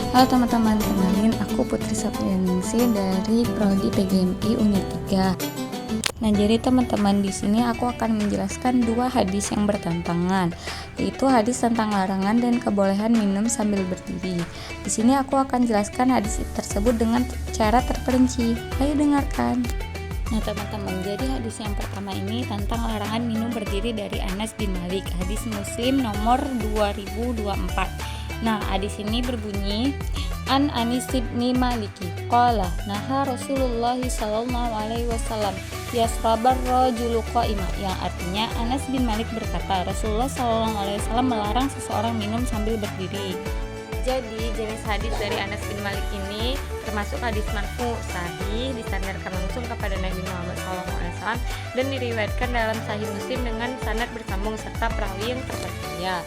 Halo teman-teman, kenalin aku Putri Saprianingsih dari Prodi PGMI Unit 3. Nah, jadi teman-teman di sini aku akan menjelaskan dua hadis yang bertentangan, yaitu hadis tentang larangan dan kebolehan minum sambil berdiri. Di sini aku akan jelaskan hadis tersebut dengan cara terperinci. Ayo dengarkan. Nah teman-teman, jadi hadis yang pertama ini tentang larangan minum berdiri dari Anas bin Malik, hadis Muslim nomor 2024. Nah, hadis ini berbunyi An Anis bin Maliki qala naha Rasulullah sallallahu alaihi wasallam yasrabar rajulu qa'ima, yang artinya Anas bin Malik berkata, Rasulullah sallallahu alaihi wasallam melarang seseorang minum sambil berdiri. Jadi jenis hadis dari Anas bin Malik ini termasuk hadis marfu sahih, disandarkan langsung kepada Nabi Muhammad SAW dan diriwayatkan dalam Sahih Muslim dengan sanad bersambung serta perawi yang terpercaya.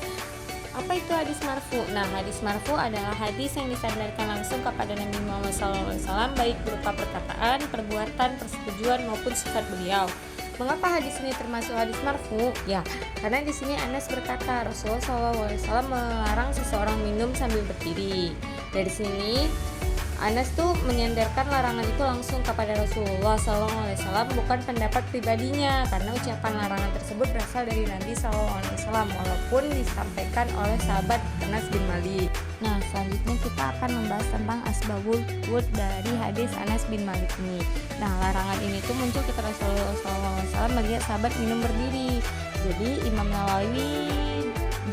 Apa itu hadis marfu? Nah, hadis marfu adalah hadis yang disandarkan langsung kepada Nabi Muhammad SAW baik berupa perkataan, perbuatan, persetujuan maupun sifat beliau. Mengapa hadis ini termasuk hadis marfu? Ya, karena di sini Anas berkata Rasulullah SAW melarang seseorang minum sambil berdiri. Dari sini Anas tuh menyandarkan larangan itu langsung kepada Rasulullah SAW, bukan pendapat pribadinya, karena ucapan larangan tersebut berasal dari Nabi SAW walaupun disampaikan oleh sahabat Anas bin Malik. Nah, selanjutnya kita akan membahas tentang asbabul wurud dari hadis Anas bin Malik ini. Nah, larangan ini tuh muncul ketika Rasulullah SAW melihat sahabat minum berdiri. Jadi Imam Nawawi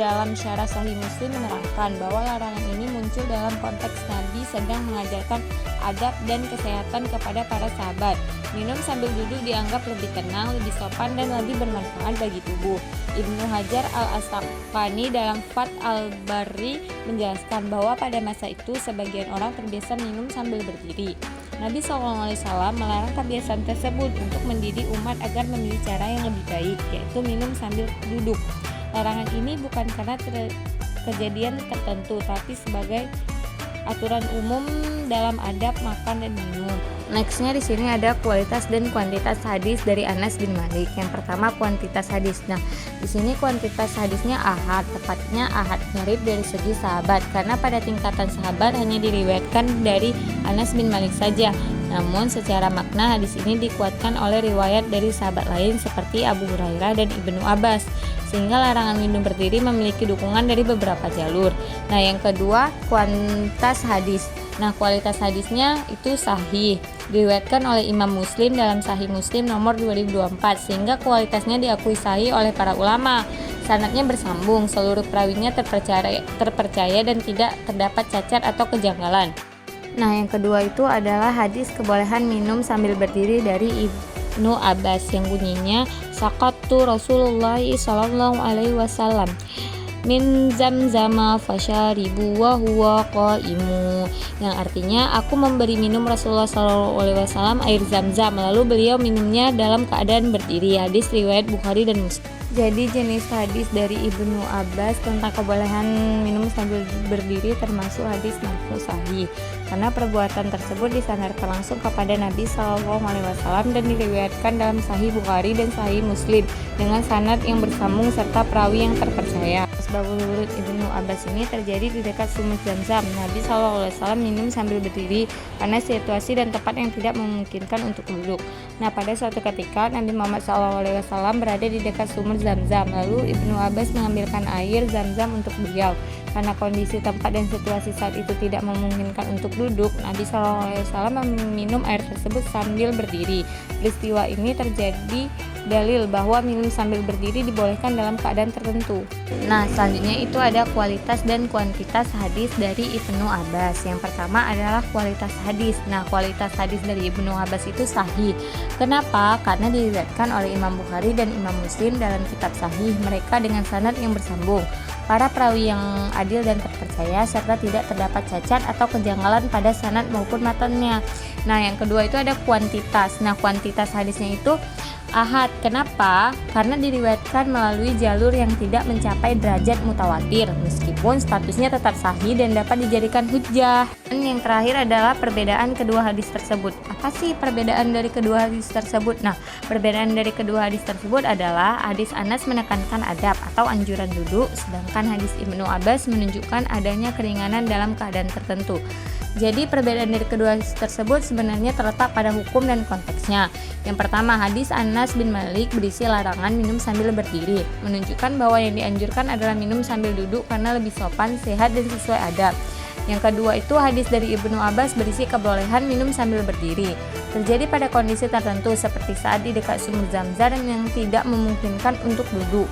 dalam syarah Sahih Muslim menerangkan bahwa larangan ini muncul dalam konteks Nabi sedang mengajarkan adab dan kesehatan kepada para sahabat. Minum sambil duduk dianggap lebih tenang, lebih sopan, dan lebih bermanfaat bagi tubuh. Ibnu Hajar al-Asqalani dalam Fath al-Bari menjelaskan bahwa pada masa itu sebagian orang terbiasa minum sambil berdiri. Nabi SAW melarang kebiasaan tersebut untuk mendidik umat agar memilih cara yang lebih baik, yaitu minum sambil duduk. Larangan ini bukan karena kejadian tertentu, tapi sebagai aturan umum dalam adab makan dan minum. Nextnya di sini ada kualitas dan kuantitas hadis dari Anas bin Malik. Yang pertama kuantitas hadis. Nah, di sini kuantitas hadisnya ahad, tepatnya ahad gharib dari segi sahabat, karena pada tingkatan sahabat hanya diriwayatkan dari Anas bin Malik saja. Namun secara makna hadis ini dikuatkan oleh riwayat dari sahabat lain seperti Abu Hurairah dan Ibnu Abbas, sehingga larangan minum berdiri memiliki dukungan dari beberapa jalur. Nah, yang kedua kuantitas hadis. Nah, kualitas hadisnya itu sahih, diriwayatkan oleh Imam Muslim dalam Sahih Muslim nomor 2024, sehingga kualitasnya diakui sahih oleh para ulama. Sanadnya bersambung, seluruh perawinya terpercaya dan tidak terdapat cacat atau kejanggalan. Nah, yang kedua itu adalah hadis kebolehan minum sambil berdiri dari Ibnu Abbas yang bunyinya Saqatu Rasulullah sallallahu alaihi wasallam min zamzama fasyaribu wa huwa qaimu, yang artinya aku memberi minum Rasulullah sallallahu alaihi wasallam air Zam-Zam, lalu beliau minumnya dalam keadaan berdiri. Hadis riwayat Bukhari dan Muslim. Jadi jenis hadis dari Ibnu Abbas tentang kebolehan minum sambil berdiri termasuk hadis marfu sahih, karena perbuatan tersebut disandarkan langsung kepada Nabi SAW dan diriwayatkan dalam Sahih Bukhari dan Sahih Muslim dengan sanad yang bersambung serta perawi yang terpercaya. Asbabul wurud Ibnu Abbas ini terjadi di dekat sumur Zam-Zam. Nabi SAW minum sambil berdiri karena situasi dan tempat yang tidak memungkinkan untuk duduk. Nah, pada suatu ketika Nabi Muhammad SAW berada di dekat sumur Zam-Zam, lalu Ibnu Abbas mengambilkan air Zam-Zam untuk beliau. Karena kondisi tempat dan situasi saat itu tidak memungkinkan untuk duduk, Nabi SAW meminum air tersebut sambil berdiri. Peristiwa ini terjadi dalil bahwa minum sambil berdiri dibolehkan dalam keadaan tertentu. Nah, selanjutnya itu ada kualitas dan kuantitas hadis dari Ibnu Abbas. Yang pertama adalah kualitas hadis. Nah, kualitas hadis dari Ibnu Abbas itu sahih. Kenapa? Karena diriwayatkan oleh Imam Bukhari dan Imam Muslim dalam kitab sahih mereka dengan sanad yang bersambung. Para perawi yang adil dan terpercaya serta tidak terdapat cacat atau kejanggalan pada sanad maupun matanya. Nah, yang kedua itu ada kuantitas. Nah, kuantitas hadisnya itu Ahad. Kenapa? Karena diriwayatkan melalui jalur yang tidak mencapai derajat mutawatir, meskipun statusnya tetap sahih dan dapat dijadikan hujjah. Dan yang terakhir adalah perbedaan kedua hadis tersebut. Apa sih perbedaan dari kedua hadis tersebut? Nah, perbedaan dari kedua hadis tersebut adalah hadis Anas menekankan adab atau anjuran duduk, sedangkan hadis Ibnu Abbas menunjukkan adanya keringanan dalam keadaan tertentu. Jadi perbedaan dari kedua hadis tersebut sebenarnya terletak pada hukum dan konteksnya. Yang pertama, hadis Anas bin Malik berisi larangan minum sambil berdiri, menunjukkan bahwa yang dianjurkan adalah minum sambil duduk karena lebih sopan, sehat, dan sesuai adab. Yang kedua itu hadis dari Ibnu Abbas berisi kebolehan minum sambil berdiri, terjadi pada kondisi tertentu seperti saat di dekat sumur Zamzam yang tidak memungkinkan untuk duduk.